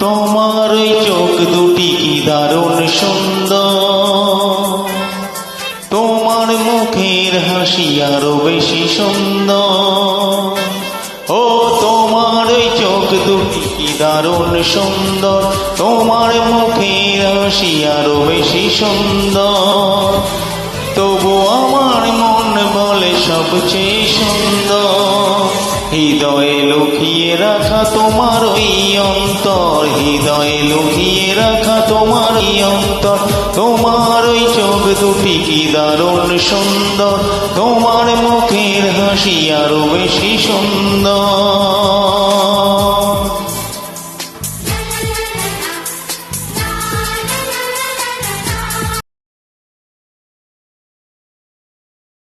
তোমার ওই চোখ দুটি কি দারুণ সুন্দর, তোমার মুখের হাসি আরো বেশি সুন্দর। ও তোমার ওই চোখ দুটি কি দারুণ সুন্দর, তোমার মুখের হাসি আরো বেশি সুন্দর। তবু আমার মন বলে সবচেয়ে সুন্দর, হৃদয়ে লুকিয়ে রাখা তোমার ওই অন্তর, হৃদয়ে লুকিয়ে রাখা তোমার ওই অন্তর। তোমার ওই চোখ দুটি কি দারুণ সুন্দর, তোমার মুখের হাসি আরো বেশি সুন্দর।